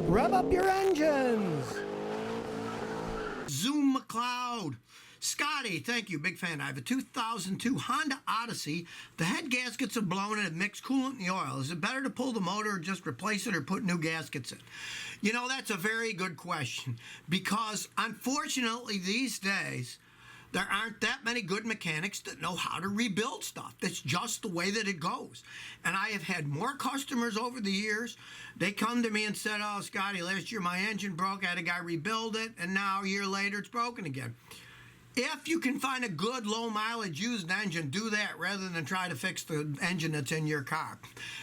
Rev up your engines. Zoom McCloud. Scotty, thank you, big fan. I have a 2002 Honda Odyssey. The head gaskets have blown and have mixed coolant in the oil. Is it better to pull the motor or just replace it or put new gaskets in? You know, that's a very good question because unfortunately these days there aren't that many good mechanics that know how to rebuild stuff. That's just the way that it goes. And I have had more customers over the years. They come to me and said, oh, Scotty, last year my engine broke. I had a guy rebuild it, and now a year later it's broken again. If you can find a good low mileage used engine, do that rather than try to fix the engine that's in your car.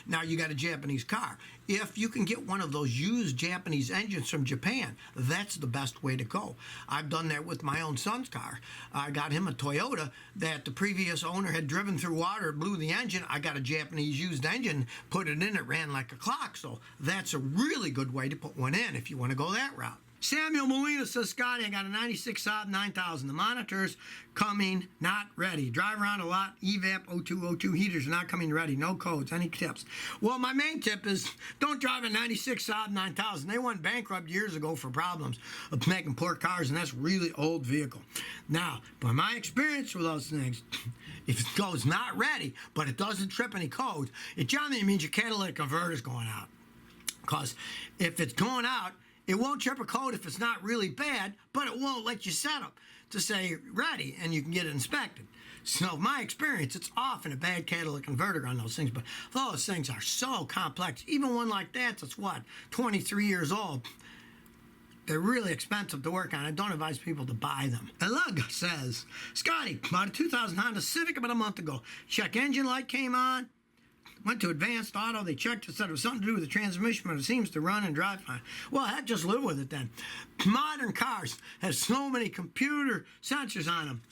Now you got a Japanese car. If you can get one of those used Japanese engines from Japan, that's the best way to go. I've done that with my own son's car. I got him a Toyota that the previous owner had driven through water, blew the engine. I got a Japanese used engine, put it in, it ran like a clock. So that's a really good way to put one in if you want to go that route. Samuel Molina says, Scotty, I got a 96 Saab 9000. The monitor's coming, not ready. Drive around a lot, evap 0202 heaters are not coming ready. No codes. Any tips? Well, my main tip is don't drive a 96 Saab 9000. They went bankrupt years ago for problems of making poor cars, and that's a really old vehicle. Now, by my experience with those things, if it goes not ready, but it doesn't trip any codes, it generally means your catalytic converter's going out. Because if it's going out, it won't trip a code if it's not really bad, but it won't let you set them to say ready, and you can get it inspected. So my experience, it's often a bad catalytic converter on those things, but those things are so complex. Even one like that's what, 23 years old. They're really expensive to work on. I don't advise people to buy them. Elug says, Scotty, bought a 2000 Honda Civic about a month ago. Check engine light came on. Went to Advanced Auto, they checked it, said it was something to do with the transmission, but it seems to run and drive fine. Well, heck, just live with it then. Modern cars have so many computer sensors on them.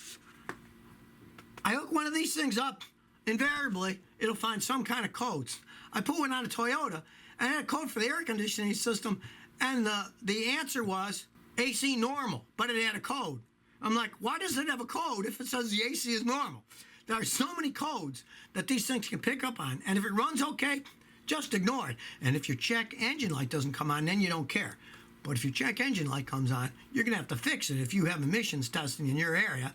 I hook one of these things up, invariably, it'll find some kind of codes. I put one on a Toyota, and I had a code for the air conditioning system, and the answer was AC normal, but it had a code. I'm like, why does it have a code if it says the AC is normal? There are so many codes that these things can pick up on. And if it runs okay, just ignore it. And if your check engine light doesn't come on, then you don't care. But if your check engine light comes on, you're going to have to fix it if you have emissions testing in your area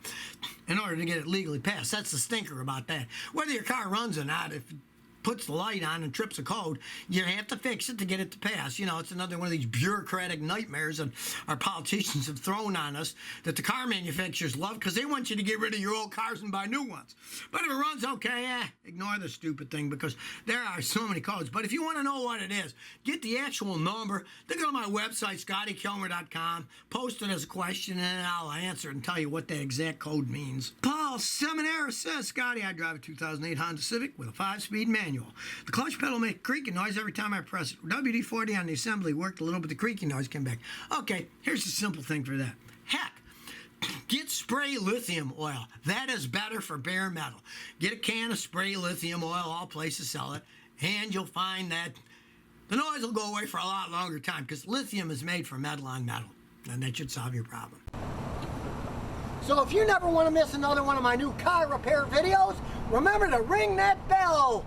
in order to get it legally passed. That's the stinker about that. Whether your car runs or not, if it puts the light on and trips a code, you have to fix it to get it to pass. You know, it's another one of these bureaucratic nightmares that our politicians have thrown on us that the car manufacturers love because they want you to get rid of your old cars and buy new ones. But if it runs okay, ignore the stupid thing because there are so many codes. But if you want to know what it is, get the actual number. Then go to my website, scottykilmer.com, post it as a question, and I'll answer it and tell you what that exact code means. Paul Seminara says, Scotty, I drive a 2008 Honda Civic with a 5-speed manual. The clutch pedal makes creaking noise every time I press it. WD-40 on the assembly worked a little, but the creaking noise came back. Okay, here's a simple thing for that. Heck, get spray lithium oil. That is better for bare metal. Get a can of spray lithium oil, all places sell it, and you'll find that the noise will go away for a lot longer time because lithium is made from metal on metal, and that should solve your problem. So if you never want to miss another one of my new car repair videos, remember to ring that bell.